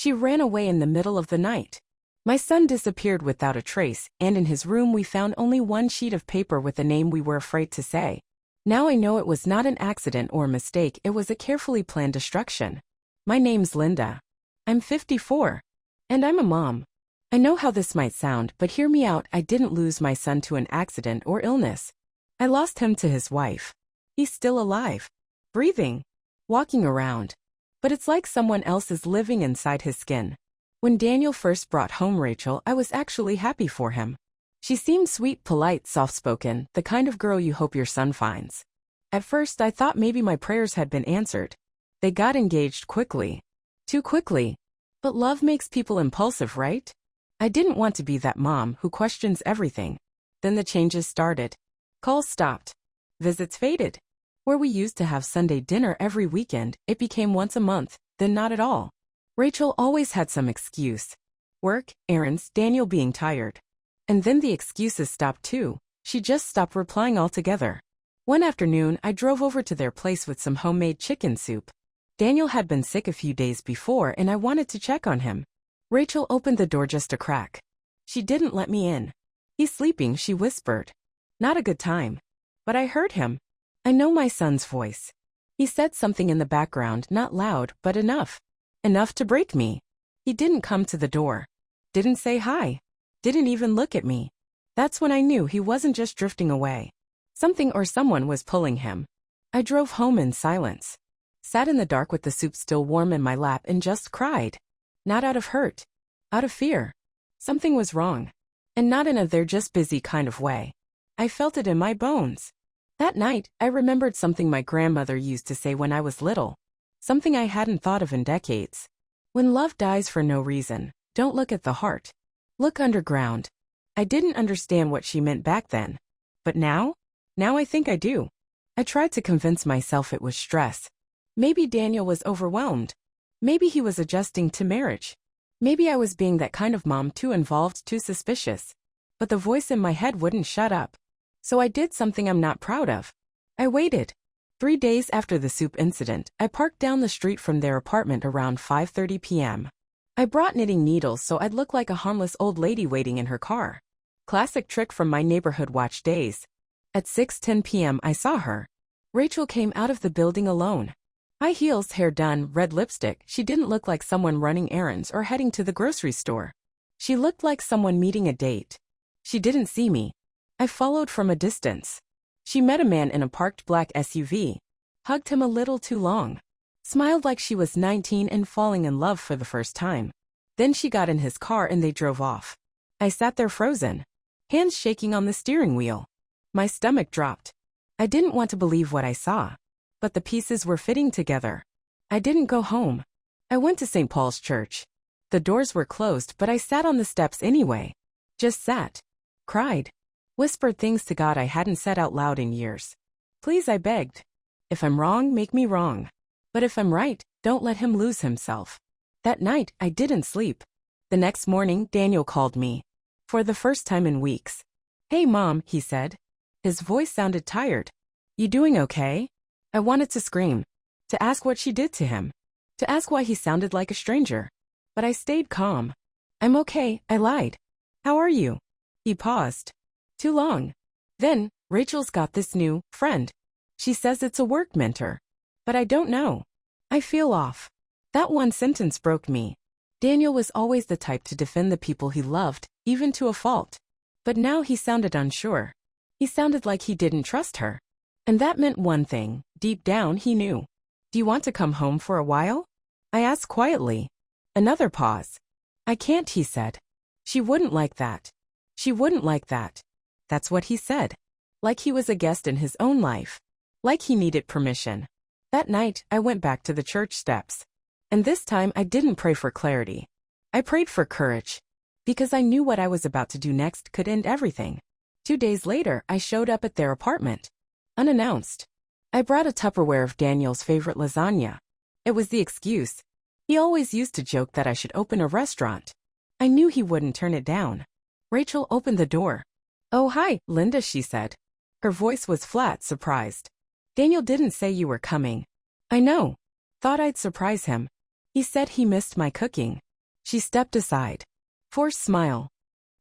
She ran away in the middle of the night. My son disappeared without a trace, and in his room we found only one sheet of paper with a name we were afraid to say. Now I know it was not an accident or a mistake, it was a carefully planned destruction. My name's Linda. I'm 54. And I'm a mom. I know how this might sound, but hear me out, I didn't lose my son to an accident or illness. I lost him to his wife. He's still alive. Breathing. Walking around. But it's like someone else is living inside his skin. When Daniel first brought home Rachel, I was actually happy for him. She seemed sweet, polite, soft-spoken, the kind of girl you hope your son finds. At first I thought maybe my prayers had been answered. They got engaged quickly. Too quickly. But love makes people impulsive, right? I didn't want to be that mom who questions everything. Then the changes started. Calls stopped. Visits faded. Where we used to have Sunday dinner every weekend, it became once a month, then not at all. Rachel always had some excuse. Work, errands, Daniel being tired. And then the excuses stopped too. She just stopped replying altogether. One afternoon, I drove over to their place with some homemade chicken soup. Daniel had been sick a few days before and I wanted to check on him. Rachel opened the door just a crack. She didn't let me in. He's sleeping, she whispered. Not a good time. But I heard him. I know my son's voice. He said something in the background, not loud, but enough. Enough to break me. He didn't come to the door. Didn't say hi. Didn't even look at me. That's when I knew he wasn't just drifting away. Something or someone was pulling him. I drove home in silence. Sat in the dark with the soup still warm in my lap and just cried. Not out of hurt. Out of fear. Something was wrong. And not in a they're just busy kind of way. I felt it in my bones. That night, I remembered something my grandmother used to say when I was little. Something I hadn't thought of in decades. When love dies for no reason, don't look at the heart. Look underground. I didn't understand what she meant back then. But now? Now I think I do. I tried to convince myself it was stress. Maybe Daniel was overwhelmed. Maybe he was adjusting to marriage. Maybe I was being that kind of mom, too involved, too suspicious. But the voice in my head wouldn't shut up. So I did something I'm not proud of. I waited. 3 days after the soup incident, I parked down the street from their apartment around 5:30 p.m. I brought knitting needles so I'd look like a harmless old lady waiting in her car. Classic trick from my neighborhood watch days. At 6:10 p.m. I saw her. Rachel came out of the building alone. High heels, hair done, red lipstick. She didn't look like someone running errands or heading to the grocery store. She looked like someone meeting a date. She didn't see me. I followed from a distance. She met a man in a parked black SUV. Hugged him a little too long. Smiled like she was 19 and falling in love for the first time. Then she got in his car and they drove off. I sat there frozen. Hands shaking on the steering wheel. My stomach dropped. I didn't want to believe what I saw. But the pieces were fitting together. I didn't go home. I went to St. Paul's Church. The doors were closed, but I sat on the steps anyway. Just sat. Cried. Whispered things to God I hadn't said out loud in years. Please, I begged. If I'm wrong, make me wrong. But if I'm right, don't let him lose himself. That night, I didn't sleep. The next morning, Daniel called me. For the first time in weeks. Hey, Mom, he said. His voice sounded tired. You doing okay? I wanted to scream. To ask what she did to him. To ask why he sounded like a stranger. But I stayed calm. I'm okay, I lied. How are you? He paused. Too long. Then, Rachel's got this new friend. She says it's a work mentor. But I don't know. I feel off. That one sentence broke me. Daniel was always the type to defend the people he loved, even to a fault. But now he sounded unsure. He sounded like he didn't trust her. And that meant one thing, deep down he knew. Do you want to come home for a while? I asked quietly. Another pause. I can't, he said. She wouldn't like that. She wouldn't like that. That's what he said. Like he was a guest in his own life. Like he needed permission. That night, I went back to the church steps. And this time I didn't pray for clarity. I prayed for courage. Because I knew what I was about to do next could end everything. 2 days later, I showed up at their apartment. Unannounced. I brought a Tupperware of Daniel's favorite lasagna. It was the excuse. He always used to joke that I should open a restaurant. I knew he wouldn't turn it down. Rachel opened the door. Oh, hi, Linda, she said. Her voice was flat, surprised. Daniel didn't say you were coming. I know. Thought I'd surprise him. He said he missed my cooking. She stepped aside. Forced smile.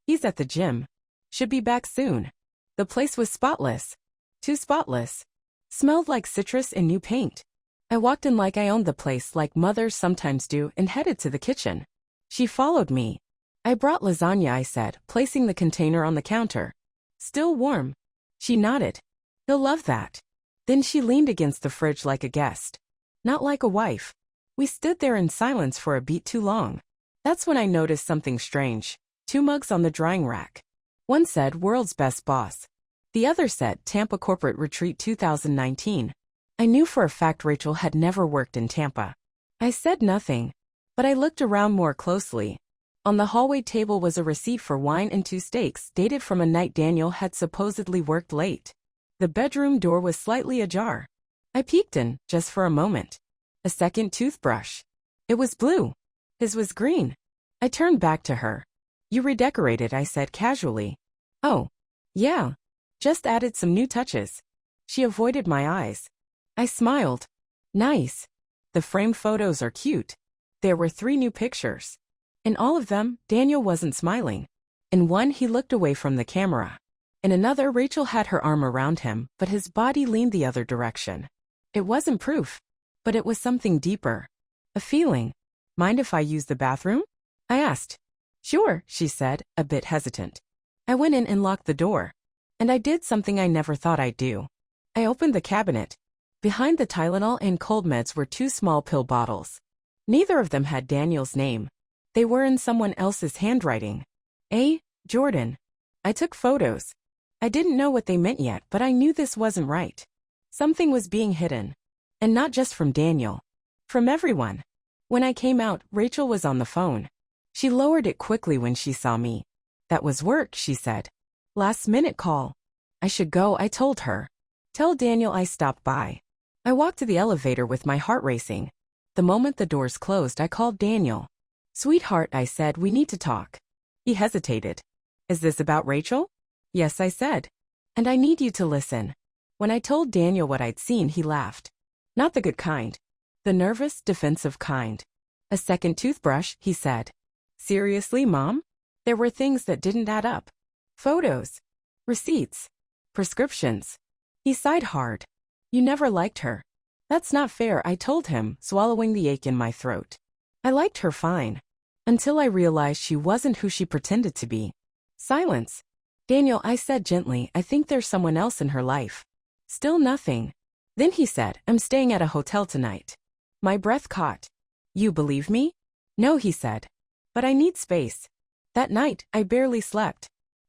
He's at the gym. Should be back soon. The place was spotless. Too spotless. Smelled like citrus and new paint. I walked in like I owned the place, like mothers sometimes do, and headed to the kitchen. She followed me. I brought lasagna, I said, placing the container on the counter. Still warm. She nodded. He'll love that. Then she leaned against the fridge like a guest. Not like a wife. We stood there in silence for a beat too long. That's when I noticed something strange. 2 mugs on the drying rack. One said World's Best Boss. The other said Tampa Corporate Retreat 2019. I knew for a fact Rachel had never worked in Tampa. I said nothing, but I looked around more closely. On the hallway table was a receipt for wine and 2 steaks dated from a night Daniel had supposedly worked late. The bedroom door was slightly ajar. I peeked in, just for a moment. A second toothbrush. It was blue. His was green. I turned back to her. You redecorated, I said casually. Oh, yeah. Just added some new touches. She avoided my eyes. I smiled. Nice. The frame photos are cute. There were 3 new pictures. In all of them, Daniel wasn't smiling. In one, he looked away from the camera. In another, Rachel had her arm around him, but his body leaned the other direction. It wasn't proof, but it was something deeper. A feeling. Mind if I use the bathroom? I asked. Sure, she said, a bit hesitant. I went in and locked the door. And I did something I never thought I'd do. I opened the cabinet. Behind the Tylenol and cold meds were 2 small pill bottles. Neither of them had Daniel's name. They were in someone else's handwriting. A. Jordan. I took photos. I didn't know what they meant yet, but I knew this wasn't right. Something was being hidden. And not just from Daniel. From everyone. When I came out, Rachel was on the phone. She lowered it quickly when she saw me. That was work, she said. Last-minute call. I should go, I told her. Tell Daniel I stopped by. I walked to the elevator with my heart racing. The moment the doors closed, I called Daniel. Sweetheart, I said, we need to talk. He hesitated. Is this about Rachel? Yes, I said. And I need you to listen. When I told Daniel what I'd seen, he laughed. Not the good kind. The nervous, defensive kind. A second toothbrush, he said. Seriously, Mom? There were things that didn't add up. Photos. Receipts. Prescriptions. He sighed hard. You never liked her. That's not fair, I told him, swallowing the ache in my throat. I liked her fine. Until I realized she wasn't who she pretended to be. Silence. Daniel, I said gently, I think there's someone else in her life. Still nothing. Then he said, I'm staying at a hotel tonight. My breath caught. You believe me? No, he said. But I need space. That night, I barely slept.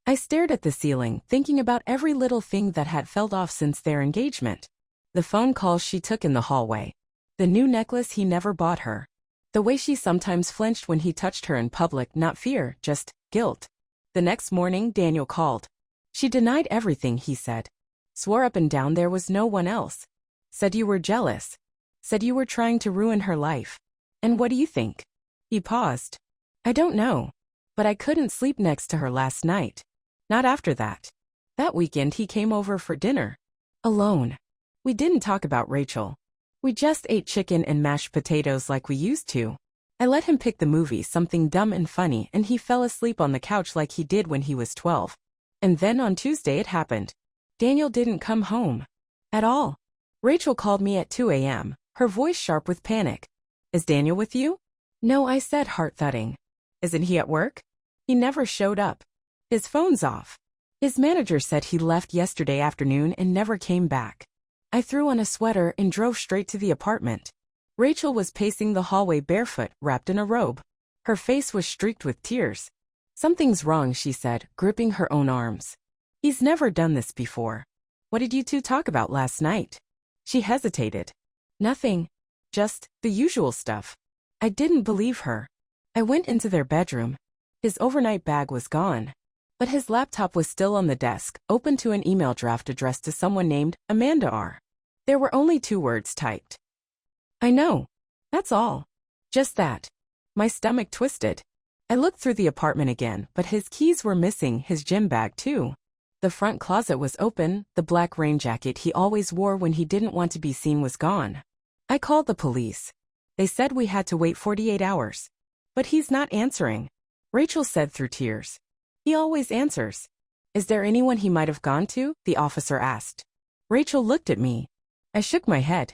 I stared at the ceiling, thinking about every little thing that had felt off since their engagement. The phone calls she took in the hallway. The new necklace he never bought her. The way she sometimes flinched when he touched her in public, not fear, just guilt. The next morning, Daniel called. She denied everything, he said. Swore up and down there was no one else. Said you were jealous. Said you were trying to ruin her life. And what do you think? He paused. I don't know. But I couldn't sleep next to her last night. Not after that. That weekend he came over for dinner. Alone. We didn't talk about Rachel. We just ate chicken and mashed potatoes like we used to. I let him pick the movie, something dumb and funny, and he fell asleep on the couch like he did when he was 12. And then on Tuesday it happened. Daniel didn't come home. At all. Rachel called me at 2 a.m., her voice sharp with panic. Is Daniel with you? No, I said, heart thudding. Isn't he at work? He never showed up. His phone's off. His manager said he left yesterday afternoon and never came back. I threw on a sweater and drove straight to the apartment. Rachel was pacing the hallway barefoot, wrapped in a robe. Her face was streaked with tears. Something's wrong, she said, gripping her own arms. He's never done this before. What did you 2 talk about last night? She hesitated. Nothing. Just the usual stuff. I didn't believe her. I went into their bedroom. His overnight bag was gone. But his laptop was still on the desk, open to an email draft addressed to someone named Amanda R. There were only 2 words typed. I know. That's all. Just that. My stomach twisted. I looked through the apartment again, but his keys were missing, his gym bag too. The front closet was open, the black rain jacket he always wore when he didn't want to be seen was gone. I called the police. They said we had to wait 48 hours. But he's not answering, Rachel said through tears. He always answers. Is there anyone he might have gone to? The officer asked. Rachel looked at me. I shook my head.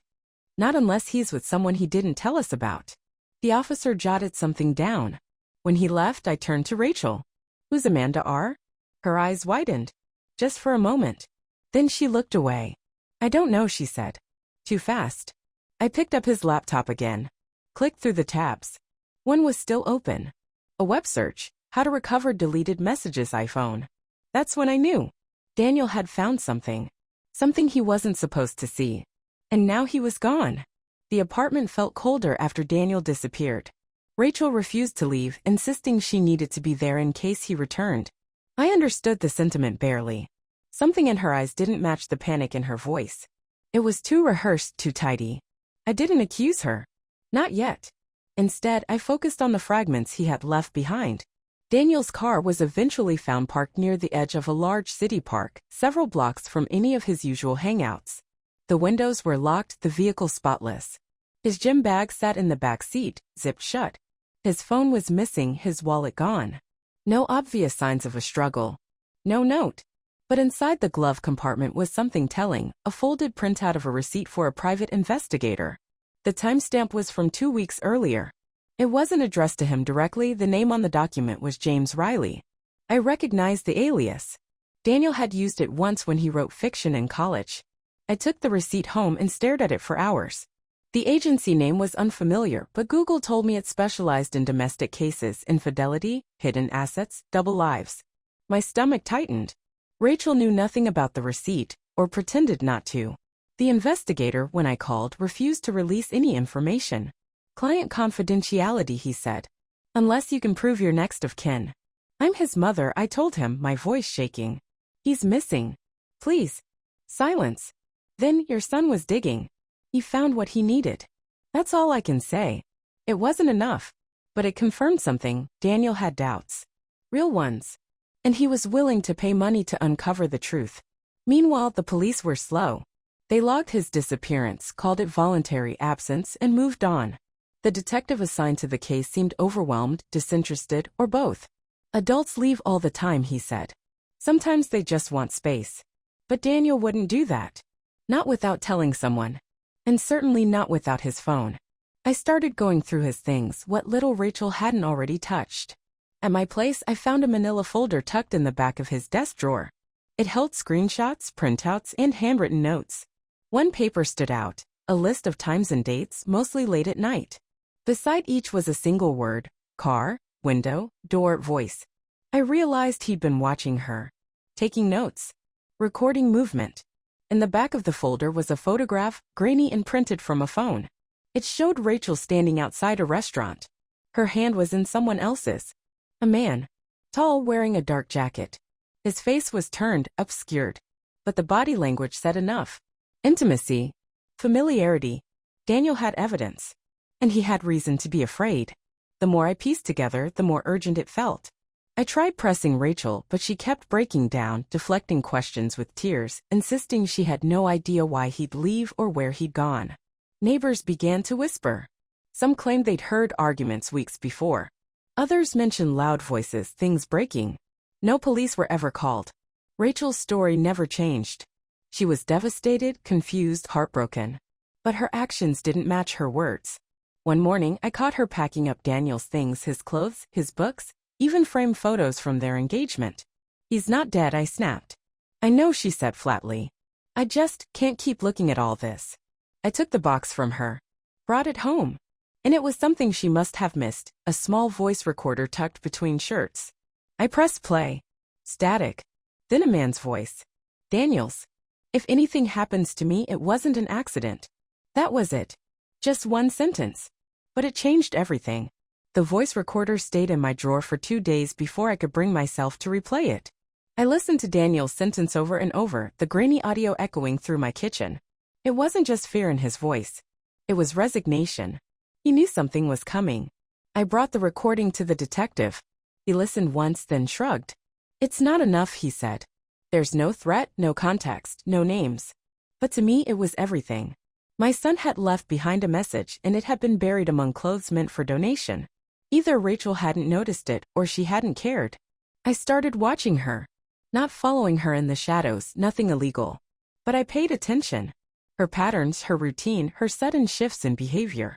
Not unless he's with someone he didn't tell us about. The officer jotted something down. When he left, I turned to Rachel. Who's Amanda R? Her eyes widened. Just for a moment. Then she looked away. I don't know, she said. Too fast. I picked up his laptop again. Clicked through the tabs. One was still open. A web search. How to recover deleted messages iPhone. That's when I knew. Daniel had found something. Something he wasn't supposed to see. And now he was gone. The apartment felt colder after Daniel disappeared. Rachel refused to leave, insisting she needed to be there in case he returned. I understood the sentiment barely. Something in her eyes didn't match the panic in her voice. It was too rehearsed, too tidy. I didn't accuse her. Not yet. Instead, I focused on the fragments he had left behind. Daniel's car was eventually found parked near the edge of a large city park, several blocks from any of his usual hangouts. The windows were locked, the vehicle spotless. His gym bag sat in the back seat, zipped shut. His phone was missing, his wallet gone. No obvious signs of a struggle. No note. But inside the glove compartment was something telling, a folded printout of a receipt for a private investigator. The timestamp was from 2 weeks earlier. It wasn't addressed to him directly, the name on the document was James Riley. I recognized the alias. Daniel had used it once when he wrote fiction in college. I took the receipt home and stared at it for hours. The agency name was unfamiliar, but Google told me it specialized in domestic cases, infidelity, hidden assets, double lives. My stomach tightened. Rachel knew nothing about the receipt, or pretended not to. The investigator, when I called, refused to release any information. Client confidentiality, he said. Unless you can prove you're next of kin. I'm his mother, I told him, my voice shaking. He's missing. Please. Silence. Then your son was digging. He found what he needed. That's all I can say. It wasn't enough. But it confirmed something. Daniel had doubts. Real ones. And he was willing to pay money to uncover the truth. Meanwhile, the police were slow. They logged his disappearance, called it voluntary absence, and moved on. The detective assigned to the case seemed overwhelmed, disinterested, or both. Adults leave all the time, he said. Sometimes they just want space. But Daniel wouldn't do that. Not without telling someone. And certainly not without his phone. I started going through his things, what little Rachel hadn't already touched. At my place, I found a manila folder tucked in the back of his desk drawer. It held screenshots, printouts, and handwritten notes. One paper stood out, a list of times and dates, mostly late at night. Beside each was a single word: car, window, door, voice. I realized he'd been watching her. Taking notes. Recording movement. In the back of the folder was a photograph, grainy and printed from a phone. It showed Rachel standing outside a restaurant. Her hand was in someone else's. A man. Tall, wearing a dark jacket. His face was turned, obscured. But the body language said enough. Intimacy. Familiarity. Daniel had evidence. And he had reason to be afraid. The more I pieced together, the more urgent it felt. I tried pressing Rachel, but she kept breaking down, deflecting questions with tears, insisting she had no idea why he'd leave or where he'd gone. Neighbors began to whisper. Some claimed they'd heard arguments weeks before. Others mentioned loud voices, things breaking. No police were ever called. Rachel's story never changed. She was devastated, confused, heartbroken. But her actions didn't match her words. One morning, I caught her packing up Daniel's things, his clothes, his books, even framed photos from their engagement. He's not dead, I snapped. I know, she said flatly. I just can't keep looking at all this. I took the box from her. Brought it home. And it was something she must have missed, a small voice recorder tucked between shirts. I pressed play. Static. Then a man's voice. Daniel's. If anything happens to me, it wasn't an accident. That was it. Just one sentence. But it changed everything. The voice recorder stayed in my drawer for 2 days before I could bring myself to replay it. I listened to Daniel's sentence over and over, the grainy audio echoing through my kitchen. It wasn't just fear in his voice. It was resignation. He knew something was coming. I brought the recording to the detective. He listened once, then shrugged. It's not enough, he said. There's no threat, no context, no names. But to me, it was everything. My son had left behind a message, and it had been buried among clothes meant for donation. Either Rachel hadn't noticed it or she hadn't cared. I started watching her. Not following her in the shadows, nothing illegal. But I paid attention. Her patterns, her routine, her sudden shifts in behavior.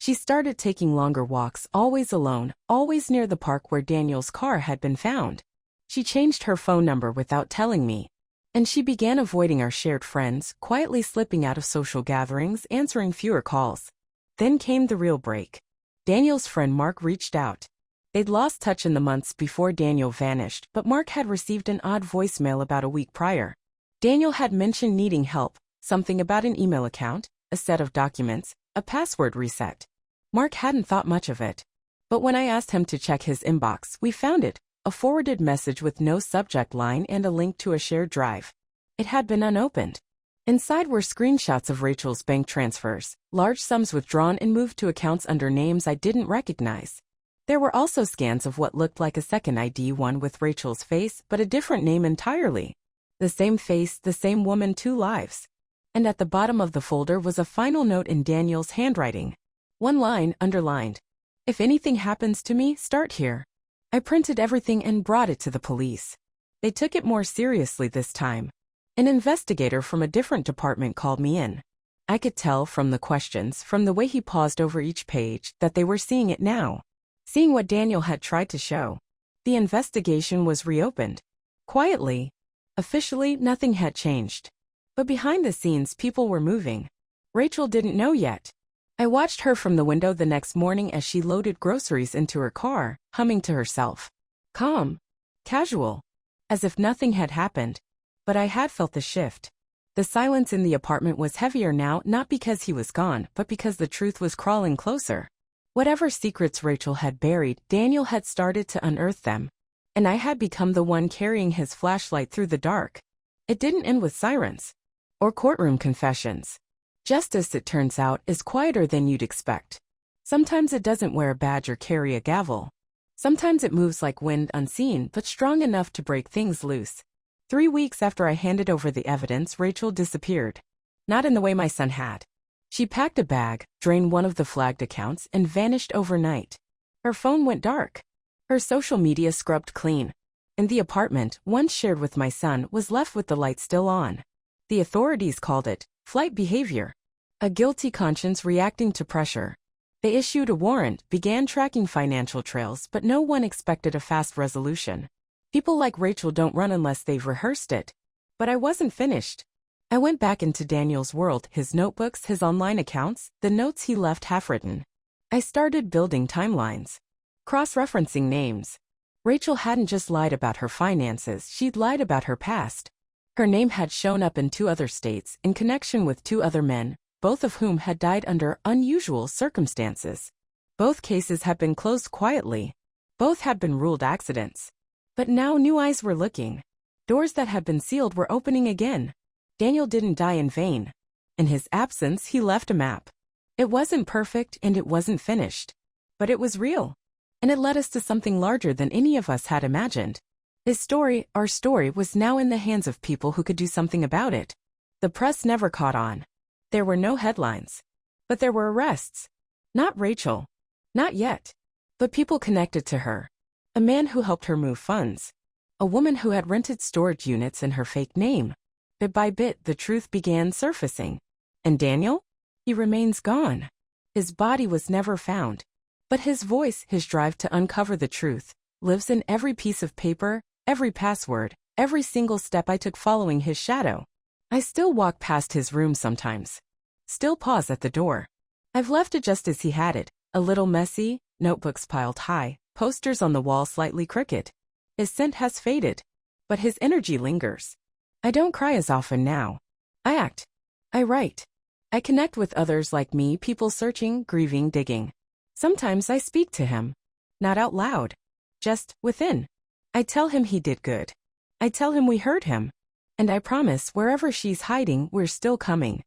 She started taking longer walks, always alone, always near the park where Daniel's car had been found. She changed her phone number without telling me. And she began avoiding our shared friends, quietly slipping out of social gatherings, answering fewer calls. Then came the real break. Daniel's friend Mark reached out. They'd lost touch in the months before Daniel vanished, but Mark had received an odd voicemail about a week prior. Daniel had mentioned needing help, something about an email account, a set of documents, a password reset. Mark hadn't thought much of it. But when I asked him to check his inbox, we found it, a forwarded message with no subject line and a link to a shared drive. It had been unopened. Inside were screenshots of Rachel's bank transfers, large sums withdrawn and moved to accounts under names I didn't recognize. There were also scans of what looked like a second ID, one with Rachel's face but a different name entirely. The same face, the same woman, two lives. And at the bottom of the folder was a final note in Daniel's handwriting. One line, underlined. If anything happens to me, start here. I printed everything and brought it to the police. They took it more seriously this time. An investigator from a different department called me in. I could tell from the questions, from the way he paused over each page, that they were seeing it now. Seeing what Daniel had tried to show. The investigation was reopened. Quietly. Officially, nothing had changed. But behind the scenes, people were moving. Rachel didn't know yet. I watched her from the window the next morning as she loaded groceries into her car, humming to herself. Calm. Casual. As if nothing had happened. But I had felt the shift. The silence in the apartment was heavier now, not because he was gone, but because the truth was crawling closer. Whatever secrets Rachel had buried, Daniel had started to unearth them. And I had become the one carrying his flashlight through the dark. It didn't end with sirens. Or courtroom confessions. Justice, it turns out, is quieter than you'd expect. Sometimes it doesn't wear a badge or carry a gavel. Sometimes it moves like wind, unseen, but strong enough to break things loose. 3 weeks after I handed over the evidence, Rachel disappeared. Not in the way my son had. She packed a bag, drained one of the flagged accounts, and vanished overnight. Her phone went dark. Her social media scrubbed clean. And the apartment, once shared with my son, was left with the light still on. The authorities called it flight behavior. A guilty conscience reacting to pressure. They issued a warrant, began tracking financial trails, but no one expected a fast resolution. People like Rachel don't run unless they've rehearsed it. But I wasn't finished. I went back into Daniel's world, his notebooks, his online accounts, the notes he left half-written. I started building timelines. Cross-referencing names. Rachel hadn't just lied about her finances, she'd lied about her past. Her name had shown up in 2 other states, in connection with 2 other men, both of whom had died under unusual circumstances. Both cases had been closed quietly. Both had been ruled accidents. But now new eyes were looking. Doors that had been sealed were opening again. Daniel didn't die in vain. In his absence, he left a map. It wasn't perfect and it wasn't finished. But it was real. And it led us to something larger than any of us had imagined. His story, our story, was now in the hands of people who could do something about it. The press never caught on. There were no headlines. But there were arrests. Not Rachel. Not yet. But people connected to her. A man who helped her move funds. A woman who had rented storage units in her fake name. Bit by bit, the truth began surfacing. And Daniel? He remains gone. His body was never found. But his voice, his drive to uncover the truth, lives in every piece of paper, every password, every single step I took following his shadow. I still walk past his room sometimes. Still pause at the door. I've left it just as he had it, a little messy, notebooks piled high, posters on the wall slightly crooked. His scent has faded, but his energy lingers. I don't cry as often now. I act. I write. I connect with others like me, people searching, grieving, digging. Sometimes I speak to him. Not out loud. Just within. I tell him he did good. I tell him we heard him. And I promise wherever she's hiding, we're still coming.